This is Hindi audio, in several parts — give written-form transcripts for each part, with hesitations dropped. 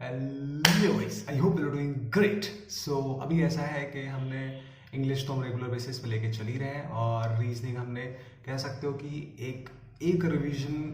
Hello guys, I hope you are doing great. So अभी ऐसा है कि हमने इंग्लिश तो हम रेगुलर बेसिस पे लेके चल ही रहे हैं और रीजनिंग हमने कह सकते हो कि एक एक रिवीजन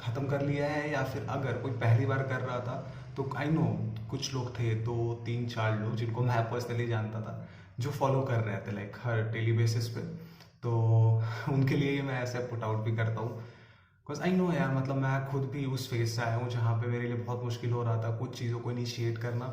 ख़त्म कर लिया है, या फिर अगर कोई पहली बार कर रहा था तो आई नो कुछ लोग थे, 2 3 4 लोग जिनको मैं पर्सनली जानता था जो फॉलो कर रहे थे लाइक हर डेली बेसिस पे। तो उनके लिए ही मैं ऐसे पुट आउट भी करता हूँ, बिकॉज आई नो यार, मतलब मैं खुद भी उस फेज से आया हूँ जहाँ पे मेरे लिए बहुत मुश्किल हो रहा था कुछ चीज़ों को इनिशिएट करना,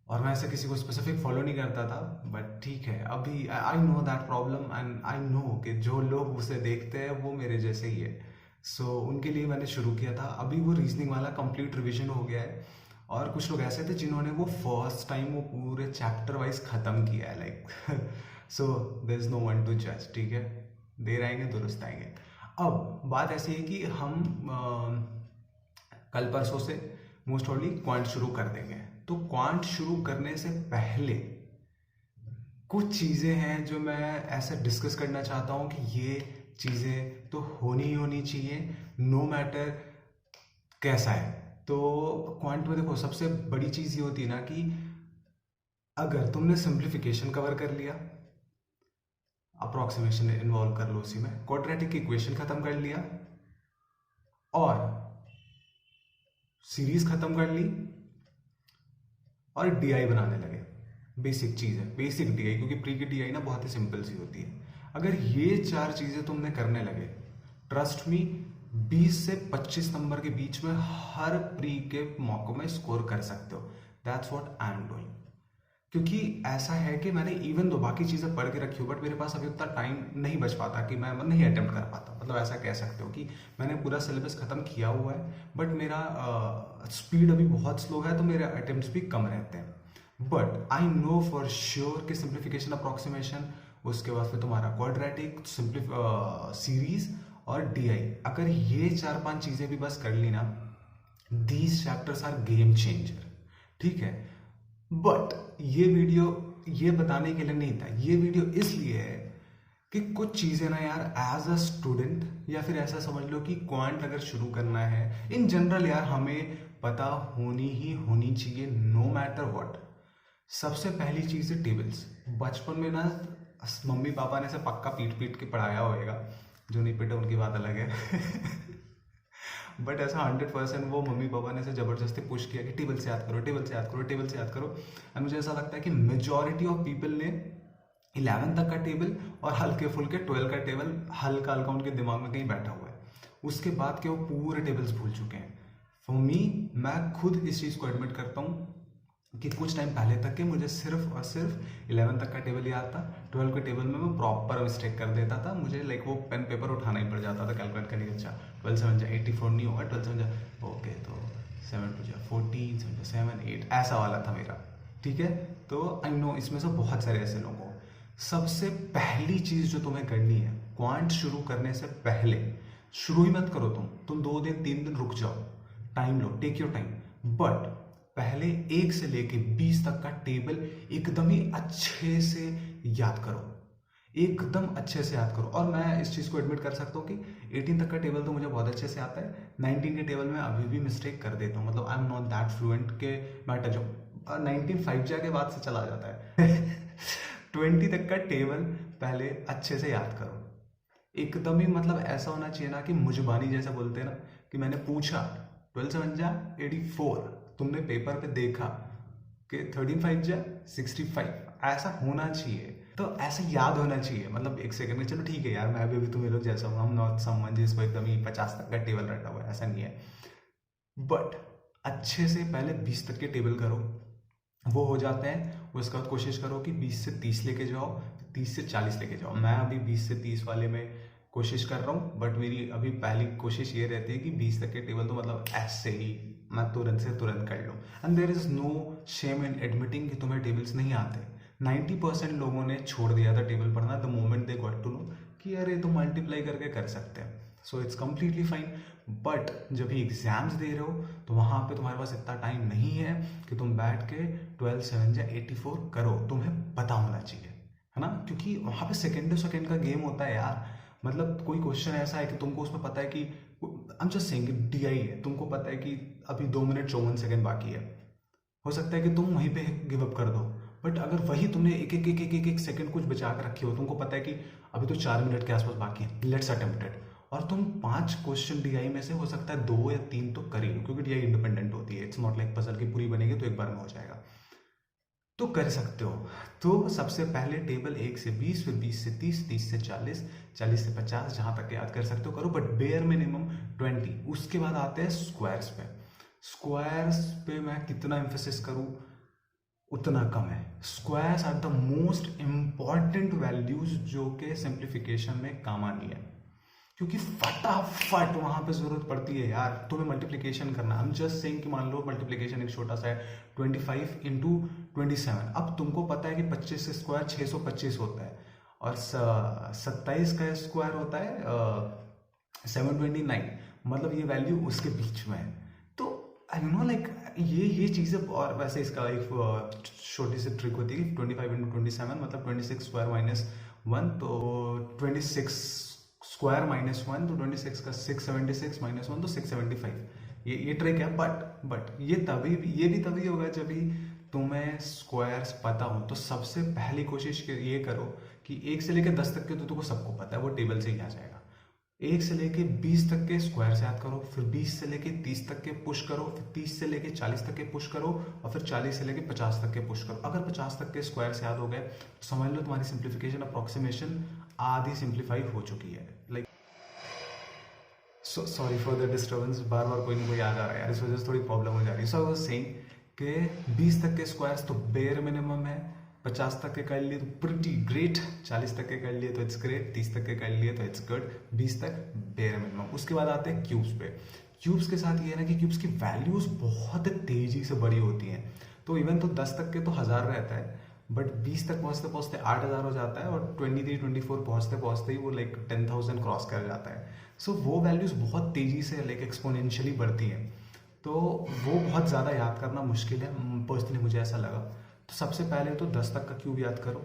और मैं ऐसे किसी को स्पेसिफिक फॉलो नहीं करता था। बट ठीक है, अभी I know that problem and I know कि जो लोग उसे देखते हैं वो मेरे जैसे ही है। सो उनके लिए मैंने शुरू किया था। अभी वो रीजनिंग वाला कंप्लीट रिवीजन हो गया है, और कुछ लोग ऐसे थे जिन्होंने वो फर्स्ट टाइम वो पूरे चैप्टर वाइज ख़त्म किया है like so there is no one to जज। ठीक है, देर आएंगे दुरुस्त आएंगे। अब बात ऐसी है कि हम कल परसों से मोस्ट प्रॉब्ली क्वांट शुरू कर देंगे। तो क्वांट शुरू करने से पहले कुछ चीज़ें हैं जो मैं ऐसे डिस्कस करना चाहता हूँ कि ये चीज़ें तो होनी ही होनी चाहिए, नो मैटर कैसा है। तो क्वांट में देखो, सबसे बड़ी चीज़ ये होती है ना कि अगर तुमने सिंप्लीफिकेशन कवर कर लिया, अप्रोक्सीमेशन इन्वॉल्व कर लो उसी में, क्वाड्रेटिक इक्वेशन खत्म कर लिया और सीरीज खत्म कर ली और डीआई बनाने लगे। बेसिक चीज़ है, बेसिक डीआई, क्योंकि प्री की डीआई ना बहुत ही सिंपल सी होती है। अगर ये 4 चीज़ें तुमने करने लगे, ट्रस्ट मी, 20 से 25 नंबर के बीच में हर प्री के मौकों में स्कोर कर सकते हो। That's what I am doing. क्योंकि ऐसा है कि मैंने इवन दो बाकी चीज़ें पढ़ के रखी हो, बट मेरे पास अभी उतना टाइम नहीं बच पाता कि मैं नहीं अटेम्प्ट कर पाता। मतलब ऐसा कह सकते हो कि मैंने पूरा सिलेबस खत्म किया हुआ है, बट मेरा स्पीड अभी बहुत स्लो है, तो मेरे अटेम्प्ट्स भी कम रहते हैं। But I know for sure कि सिंप्लीफिकेशन, अप्रॉक्सीमेशन, उसके बाद फिर तुम्हारा क्वाड्रेटिक, सीरीज और डीआई, अगर ये 4 5 चीज़ें भी बस कर ली ना, these chapters are game changer. ठीक है, बट ये वीडियो ये बताने के लिए नहीं था, ये वीडियो इसलिए है कि कुछ चीज़ें ना यार, एज अ स्टूडेंट या फिर ऐसा समझ लो कि क्वांट अगर शुरू करना है इन जनरल यार, हमें पता होनी ही होनी चाहिए, नो मैटर व्हाट। सबसे पहली चीज़ है टेबल्स। बचपन में ना मम्मी पापा ने से पक्का पीट पीट के पढ़ाया होएगा, जो नहीं पीटे उनकी बात अलग है बट ऐसा 100% वो मम्मी पापा ने ऐसे जबरदस्ती पुश किया कि टेबल से याद करो, टेबल से याद करो, टेबल से याद करो। एंड मुझे ऐसा लगता है कि मेजॉरिटी ऑफ पीपल ने 11 तक का टेबल और हल्के फुल्के 12 का टेबल हल्का हल्का उनके दिमाग में कहीं बैठा हुआ है। उसके बाद के वो पूरे टेबल्स भूल चुके हैं। फॉर मी, मैं खुद इस चीज़ को एडमिट करता हूँ कि कुछ टाइम पहले तक के मुझे सिर्फ और सिर्फ 11 तक का टेबल याद था। 12 के टेबल में मैं प्रॉपर मिस्टेक कर देता था, मुझे लाइक वो पेन पेपर उठाना ही पड़ जाता था कैलकुलेट करने के। अच्छा 12 7 जा 84 नहीं होगा, 12 7 जा ओके, तो 7 2 जा 14, 7 जा 7 8, ऐसा वाला था मेरा। ठीक है, तो आई नो इसमें से बहुत सारे ऐसे लोग हो। सबसे पहली चीज़ जो तुम्हें करनी है, क्वांट शुरू करने से पहले, शुरू ही मत करो तुम 2 दिन 3 दिन रुक जाओ, टाइम लो, टेक योर टाइम, बट पहले 1 से लेके 20 तक का टेबल एकदम ही अच्छे से याद करो, एकदम अच्छे से याद करो। और मैं इस चीज़ को एडमिट कर सकता हूँ कि 18 तक का टेबल तो मुझे बहुत अच्छे से आता है, 19 के टेबल में अभी भी मिस्टेक कर देता हूँ। मतलब I am not that fluent के मैं टच हूँ। 19 5 जा के बाद से चला जाता है 20 तक का टेबल पहले अच्छे से याद करो, एकदम ही मतलब ऐसा होना चाहिए ना कि मुजबानी जैसा बोलते हैं ना, कि मैंने पूछा 12 7 जा 84, तुमने पेपर पे देखा कि 13 5 जा 65, ऐसा होना चाहिए। तो ऐसे याद होना चाहिए, मतलब 1 सेकंड में। चलो ठीक है यार, मैं भी तुम्हें लोग जैसा हूँ, हम नॉट समवन जिसको एकदम ही 50 तक का टेबल रखा हुआ है, ऐसा नहीं है। बट अच्छे से पहले 20 तक के टेबल करो, वो हो जाते हैं। उसके बाद कोशिश करो कि 20 से 30 लेके जाओ, 30 से 40 लेके जाओ। मैं अभी 20 से 30 वाले में कोशिश कर रहा हूँ, बट मेरी अभी पहली कोशिश ये रहती है कि 20 तक के टेबल तो मतलब ऐसे ही मैं तुरंत से तुरंत कर लूँ। And there is no shame in admitting कि तुम्हें टेबल्स नहीं आते। 90% लोगों ने छोड़ दिया था टेबल पढ़ना the moment they got to know कि अरे तो मल्टीप्लाई करके कर सकते हैं। So it's completely fine. But जब भी एग्जाम्स दे रहे हो तो वहाँ पे तुम्हारे पास इतना टाइम नहीं है कि तुम बैठ के 12 7 या 84 करो, तुम्हें पता होना चाहिए, है ना। क्योंकि वहाँ पे सेकेंड सेकेंड का गेम होता है यार। मतलब कोई क्वेश्चन ऐसा है कि तुमको उसमें पता है कि I am just saying DI है, तुमको पता है कि अभी 2 मिनट 54 सेकेंड बाकी है, हो सकता है कि तुम वहीं पे गिव अप कर दो, बट अगर वही तुमने एक सेकंड कुछ बचा कर रखे हो, तुमको पता है कि अभी तो 4 मिनट के आसपास बाकी है, लेट्स अटेम्प्ट इट, और तुम 5 क्वेश्चन डीआई में से हो सकता है 2 या 3 तो कर ही लो, क्योंकि डीआई इंडिपेंडेंट होती है, इट्स नॉट लाइक पजल की पूरी बनेगी तो एक बार में हो जाएगा, तो कर सकते हो। तो सबसे पहले टेबल 1 से 20, फिर 20 से 30, 30 से 40, 40 से 50, जहां तक याद कर सकते हो करो, बट बेयर मिनिमम 20। उसके बाद आते हैं स्क्वायर्स पे। स्क्वायर्स पे मैं कितना एम्फेसिस करूं उतना कम है। Squares are the most important values जो कि सिंप्लीफिकेशन में काम आनी है, क्योंकि फटाफट वहां पे जरूरत पड़ती है यार, तुम्हें मल्टीप्लिकेशन करना। हम जस्ट सेइंग कि मान लो मल्टीप्लिकेशन एक छोटा सा है, 25 इंटू 27। अब तुमको पता है कि 25 से स्क्वायर 625 होता है, और 27 का स्क्वायर होता है 729, मतलब ये वैल्यू उसके बीच में है। तो आई नो लाइक ये चीज़ें, और वैसे इसका एक छोटी सी ट्रिक होती है कि 25 इंटू 27 मतलब 26 स्क्वायर माइनस 1, तो 26 स्क्वायर माइनस 1, तो 26 का 676 माइनस 1 तो 675। ये ट्रिक है, बट ये भी तभी होगा जब भी तुम्हें स्क्वायर्स पता हो। तो सबसे पहली कोशिश ये करो कि 1 से लेकर 10 तक के तो तुमको सबको पता है, वो टेबल से ही आ जाएगा। 1 से लेके 20 तक के स्क्वायर से याद करो, फिर 20 से लेके 30 तक के पुश करो, फिर 30 से लेके 40 तक के पुश करो, और फिर 40 से लेके 50 तक के पुश करो। अगर 50 तक के स्क्वायर से याद हो गए तो समझ लो तुम्हारी सिंप्लीफिकेशन अप्रोक्सीमेशन आधी सिंप्लीफाई हो चुकी है। Like sorry for the disturbance, बार बार कोई ना कोई आ जा रहा है यार, इस वजह से थोड़ी प्रॉब्लम हो जा रही है। सो आई वाज सेइंग कि 20 तक के स्क्वायर्स तो बेयर मिनिमम है, 50 तक के कर लिए तो प्रिटी ग्रेट, 40 तक के कर लिए तो इट्स ग्रेट, 30 तक के कर लिए तो इट्स गुड, 20 तक बेयर मिनिमम। उसके बाद आते हैं क्यूब्स पे। क्यूब्स के साथ ये है ना कि क्यूब्स की वैल्यूज बहुत तेजी से बड़ी होती हैं। तो इवन तो 10 तक के तो 1000 रहता है, बट 20 तक पहुंचते पहुंचते 8000 हो जाता है, और 23 24 पहुंचते पहुंचते ही वो लाइक 10,000 क्रॉस कर जाता है। सो वो वैल्यूज बहुत तेजी से लाइक एक्सपोनेंशियली बढ़ती हैं, तो वो बहुत ज़्यादा याद करना मुश्किल है, पर्सनली मुझे ऐसा लगा। तो सबसे पहले तो 10 तक का क्यूब याद करो,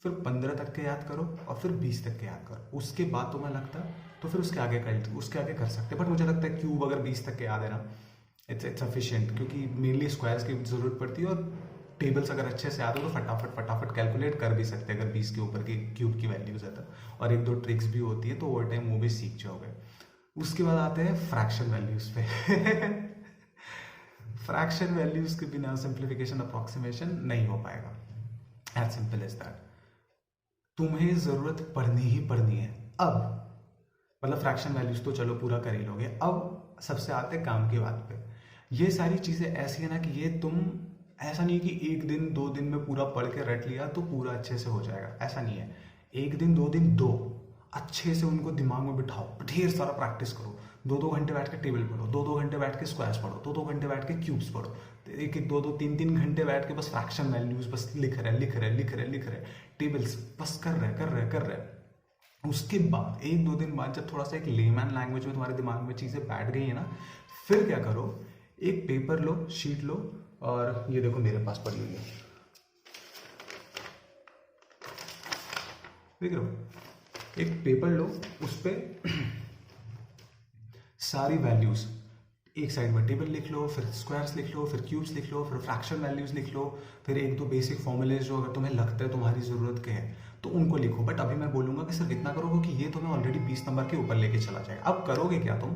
फिर 15 तक के याद करो, और फिर 20 तक के याद करो। उसके बाद तुम्हें लगता है तो फिर उसके आगे कर सकते हैं, बट मुझे लगता है क्यूब अगर 20 तक के याद है ना, इट्स सफिशियंट, क्योंकि मेनली स्क्वायर्स की जरूरत पड़ती है, और टेबल्स अगर अच्छे से याद हो तो फटाफट कैलकुलेट कर भी सकते हैं अगर 20 के ऊपर की क्यूब की वैल्यूज है तो। और एक दो ट्रिक्स भी होती है, तो ओवर टाइम वो भी सीख जाओगे। उसके बाद आते हैं फ्रैक्शन वैल्यूज पे। फ्रैक्शन वैल्यूज के बिना सिंप्लीफिकेशन अप्रोक्सीमेशन नहीं हो पाएगा, एज सिंपल एज दैट। तुम्हें जरूरत पड़नी ही पड़नी है। अब मतलब फ्रैक्शन वैल्यूज तो चलो पूरा कर ही लोगे, अब सबसे आते काम की बात पे। ये सारी चीजें ऐसी है ना कि ये तुम, ऐसा नहीं कि 1 दिन 2 दिन में पूरा पढ़ के रट लिया तो पूरा अच्छे से हो जाएगा, ऐसा नहीं है। 1 दिन 2 दिन दो, अच्छे से उनको दिमाग में बिठाओ, ढेर सारा प्रैक्टिस करो। 2-2 घंटे बैठ के टेबल पढ़ो, 2-2 घंटे बैठ के स्क्वायर्स पढ़ो, 2-2 घंटे बैठ के क्यूब्स पढ़ो, 1-2 3-3 घंटे बैठ के बस फ्रैक्शन वैल्यूज बस लिख रहे टेबल्स बस कर रहे। उसके बाद 1-2 दिन बाद जब थोड़ा सा एक लेमैन लैंग्वेज में तुम्हारे दिमाग में चीजें बैठ गई है ना, फिर क्या करो, एक पेपर लो, शीट लो, और ये देखो मेरे पास पड़ी हुई है, देख रहे हो, एक पेपर लो, उस पर सारी वैल्यूज एक साइड में टेबल लिख लो, फिर स्क्वायर्स लिख लो, फिर क्यूब्स लिख लो, फिर फ्रैक्शन वैल्यूज लिख लो, फिर 1-2 बेसिक फॉर्मूलेज जो अगर तुम्हें लगता है तुम्हारी जरूरत के हैं तो उनको लिखो। बट अभी मैं बोलूंगा कि सिर्फ इतना करो कि ये तुम्हें ऑलरेडी 20 नंबर के ऊपर लेके चला जाएगा। अब करोगे क्या, तुम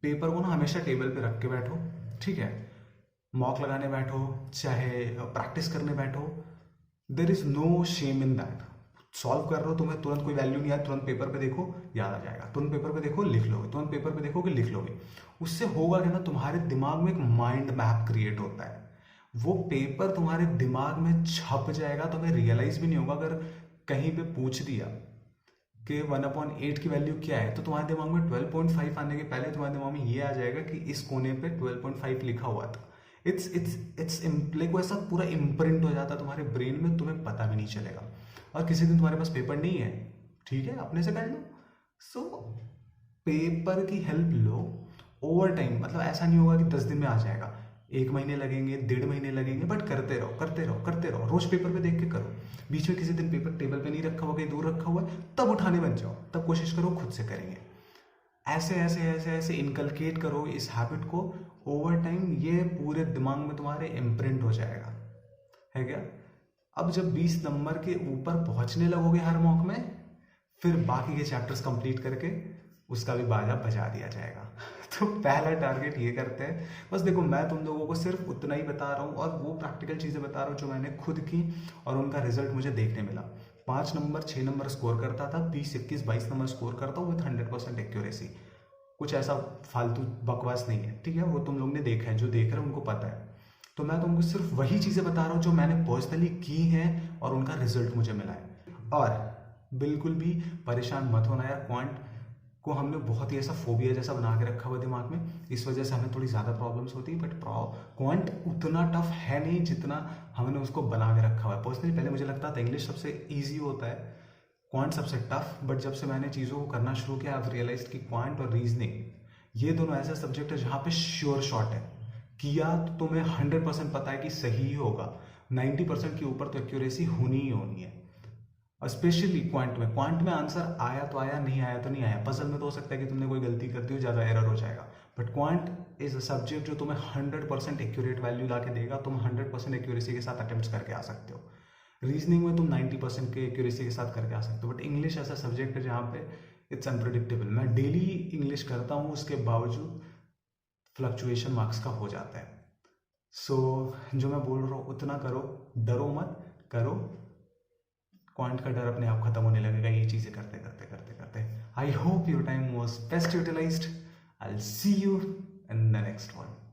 पेपर को ना हमेशा टेबल पे रख के बैठो, ठीक है, मॉक लगाने बैठो, चाहे प्रैक्टिस करने बैठो, there is no shame in that. Solve कर रहे हो, तुम्हें तुरंत कोई वैल्यू नहीं आया, तुरंत पेपर पे देखो याद आ जाएगा, तुरंत पेपर पे देखो लिख लोगे, तुरंत पेपर पे देखोगे लिख लोगे। उससे होगा क्या ना, तुम्हारे दिमाग में एक माइंड मैप क्रिएट होता है, वो पेपर तुम्हारे दिमाग में छप जाएगा, तुम्हें रियलाइज भी नहीं होगा। अगर कहीं पे पूछ दिया कि 1/8 की वैल्यू क्या है, तो तुम्हारे दिमाग में 12.5 आने के पहले तुम्हारे दिमाग में ये आ जाएगा कि इस कोने पे 12.5 लिखा हुआ था। इट्स लाइक वो ऐसा पूरा इम्प्रिंट हो जाता है तुम्हारे ब्रेन में, तुम्हें पता भी नहीं चलेगा। और किसी दिन तुम्हारे पास पेपर नहीं है, ठीक है, अपने से कर लो। सो पेपर की हेल्प लो ओवर टाइम, मतलब ऐसा नहीं होगा कि 10 दिन में आ जाएगा, 1 महीने लगेंगे, 1.5 महीने लगेंगे, बट करते रहो। रोज पेपर पे देख के करो। बीच में किसी दिन पेपर टेबल पे नहीं रखा हुआ, कहीं दूर रखा हुआ है, तब उठाने बन जाओ, तब कोशिश करो खुद से करेंगे। ऐसे ऐसे ऐसे ऐसे इनकलकेट करो इस हैबिट को, ओवर टाइम ये पूरे दिमाग में तुम्हारे इम्प्रिंट हो जाएगा, है क्या। अब जब 20 नंबर के ऊपर पहुंचने लगोगे हर मॉक में, फिर बाकी के चैप्टर्स कंप्लीट करके उसका भी बाजा बजा दिया जाएगा। तो पहला टारगेट ये करते हैं। बस देखो, मैं तुम लोगों को सिर्फ उतना ही बता रहा हूँ और वो प्रैक्टिकल चीज़ें बता रहा हूँ जो मैंने खुद की और उनका रिजल्ट मुझे देखने मिला। 5 नंबर 6 नंबर स्कोर करता था, 20 21 22 नंबर स्कोर करता हूँ विथ 100% एक्यूरेसी। कुछ ऐसा फालतू बकवास नहीं है, ठीक है। वो तुम लोग ने देखा है, जो देख रहे हैं उनको पता है। तो मैं तुमको सिर्फ वही चीज़ें बता रहा हूँ जो मैंने पर्सनली की हैं और उनका रिजल्ट मुझे मिला है। और बिल्कुल भी परेशान मत होना यार, क्वांट को हमने बहुत ही ऐसा फोबिया जैसा बना के रखा हुआ दिमाग में, इस वजह से हमें थोड़ी ज़्यादा प्रॉब्लम्स होती है। बट क्वांट उतना टफ है नहीं जितना हमने उसको बना के रखा हुआ है। पर्सनली पहले मुझे लगता था इंग्लिश सबसे ईजी होता है, क्वांट सबसे टफ। बट जब से मैंने चीज़ों को करना शुरू किया, आई हैव रियलाइज्ड कि क्वांट और रीजनिंग ये दोनों ऐसे सब्जेक्ट है जहाँ पे श्योर शॉट है, किया तो तुम्हें 100% पता है कि सही ही होगा, 90% के ऊपर तो एक्यूरेसी होनी ही होनी है। और स्पेशली क्वांट में आंसर आया तो आया, नहीं आया तो नहीं आया। पजल में तो हो सकता है कि तुमने कोई गलती कर दी हो, ज़्यादा एरर हो जाएगा। But quant is a subject जो तुम्हें 100% एक्यूरेट वैल्यू ला के देगा, तुम 100% एक्यूरेसी के साथ अटेम्प्ट करके आ सकते हो। रीजनिंग में तुम 90% के एक्यूरेसी के साथ करके आ सकते हो। बट इंग्लिश ऐसा सब्जेक्ट है जहाँ पे इट्स अनप्रिडिक्टेबल। मैं डेली इंग्लिश करता हूँ, उसके बावजूद फ्लक्चुएशन मार्क्स का हो जाता है। सो जो मैं बोल रहा हूँ उतना करो, डरो मत, करो। क्वांट का डर अपने आप खत्म होने लगेगा ये चीज़ें करते करते करते करते। I hope your time was best utilised. I will see you in the next one.